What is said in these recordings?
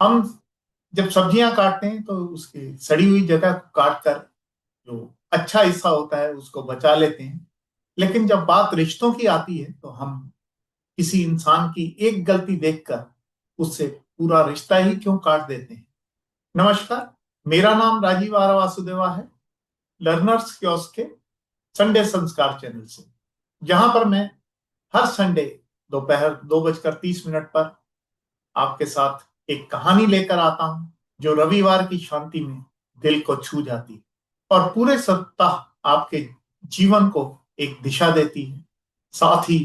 हम जब सब्जियां काटते हैं तो उसकी सड़ी हुई जगह को काट कर जो अच्छा हिस्सा होता है उसको बचा लेते हैं। लेकिन जब बात रिश्तों की आती है तो हम किसी इंसान की एक गलती देखकर उससे पूरा रिश्ता ही क्यों काट देते हैं। नमस्कार, मेरा नाम राजीव आर वासुदेवा है, लर्नर्स कियोस्क के संडे संस्कार चैनल से, जहां पर मैं हर संडे दोपहर 2:30 पर आपके साथ एक कहानी लेकर आता हूं जो रविवार की शांति में दिल को छू जाती है और पूरे सप्ताह आपके जीवन को एक दिशा देती है, साथ ही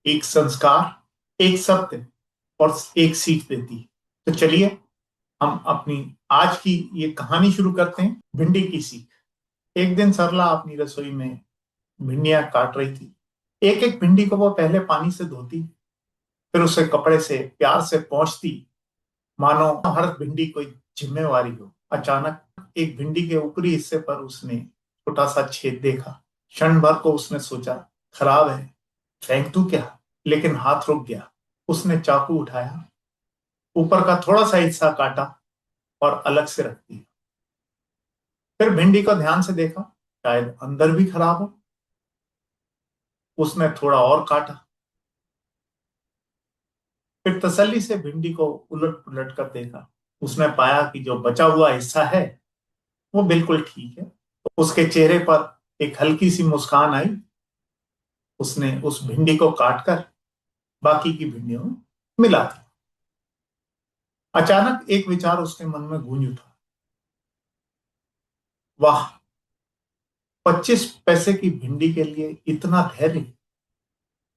एक संस्कार, एक सत्य और एक सीख देती है। तो चलिए हम अपनी आज की ये कहानी शुरू करते हैं। भिंडी की सीख। एक दिन सरला अपनी रसोई में भिंडियां काट रही थी। एक एक भिंडी को वो पहले पानी से धोती, फिर उसे कपड़े से प्यार से पोंछती, मानो हर भिंडी कोई जिम्मेवारी हो। अचानक एक भिंडी के ऊपरी हिस्से पर उसने छोटा सा छेद देखा। क्षण भर को उसने सोचा, खराब है, फेंक दूं क्या? लेकिन हाथ रुक गया। उसने चाकू उठाया, ऊपर का थोड़ा सा हिस्सा काटा और अलग से रख दिया। फिर भिंडी को ध्यान से देखा, शायद अंदर भी खराब हो। उसने थोड़ा और काटा, फिर तसल्ली से भिंडी को उलट पुलट कर देखा। उसने पाया कि जो बचा हुआ हिस्सा है वो बिल्कुल ठीक है। उसके चेहरे पर एक हल्की सी मुस्कान आई। उसने उस भिंडी को काटकर बाकी की भिंडियों में मिला दिया। अचानक एक विचार उसके मन में गूंज उठा, वाह, 25 पैसे की भिंडी के लिए इतना धैर्य,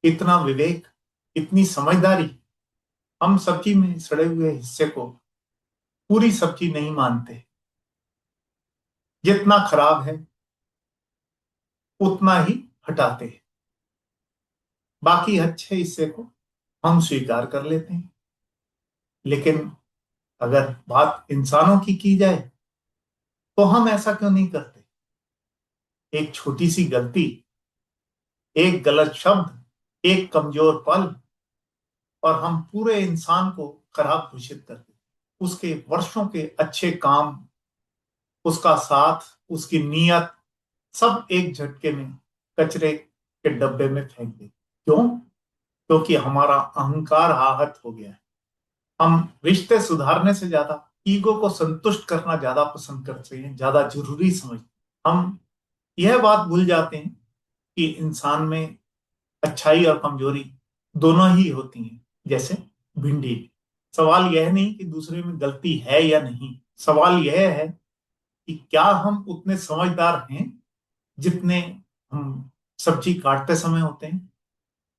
इतना विवेक, इतनी समझदारी। हम सब्जी में सड़े हुए हिस्से को पूरी सब्जी नहीं मानते। जितना खराब है उतना ही हटाते हैं, बाकी अच्छे हिस्से को हम स्वीकार कर लेते हैं। लेकिन अगर बात इंसानों की जाए तो हम ऐसा क्यों नहीं करते? एक छोटी सी गलती, एक गलत शब्द, एक कमजोर पल और हम पूरे इंसान को खराब घोषित कर देते। उसके वर्षों के अच्छे काम, उसका साथ, उसकी नीयत, सब एक झटके में कचरे के डब्बे में फेंक देते। क्यों? क्योंकि हमारा अहंकार आहत हो गया है। हम रिश्ते सुधारने से ज्यादा ईगो को संतुष्ट करना ज्यादा पसंद करते हैं, ज्यादा जरूरी समझते हैं। हम यह बात भूल जाते हैं कि इंसान में अच्छाई और कमजोरी दोनों ही होती हैं। जैसे भिंडी, सवाल यह नहीं कि दूसरे में गलती है या नहीं, सवाल यह है कि क्या हम उतने समझदार हैं जितने हम सब्जी काटते समय होते हैं।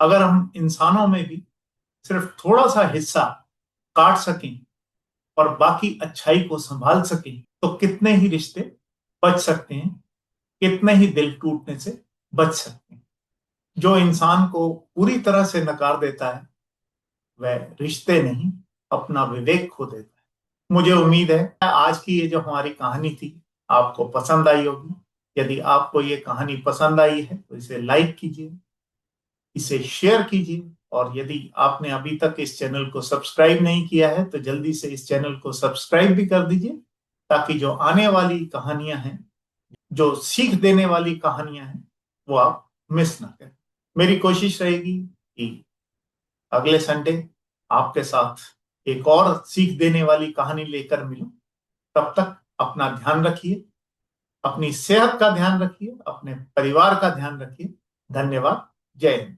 अगर हम इंसानों में भी सिर्फ थोड़ा सा हिस्सा काट सकें और बाकी अच्छाई को संभाल सकें तो कितने ही रिश्ते बच सकते हैं, कितने ही दिल टूटने से बच सकते हैं। जो इंसान को पूरी तरह से नकार देता है वह रिश्ते नहीं, अपना विवेक खो देता है। मुझे उम्मीद है आज की ये जो हमारी कहानी थी आपको पसंद आई होगी। यदि आपको ये कहानी पसंद आई है तो इसे लाइक कीजिए, इसे शेयर कीजिए और यदि आपने अभी तक इस चैनल को सब्सक्राइब नहीं किया है तो जल्दी से इस चैनल को सब्सक्राइब भी कर दीजिए, ताकि जो आने वाली कहानियां हैं, जो सीख देने वाली कहानियां हैं, वो आप मिस ना करें। मेरी कोशिश रहेगी कि अगले संडे आपके साथ एक और सीख देने वाली कहानी लेकर मिलूं। तब तक अपना ध्यान रखिए, अपनी सेहत का ध्यान रखिए, अपने परिवार का ध्यान रखिए। धन्यवाद। जय हिंद।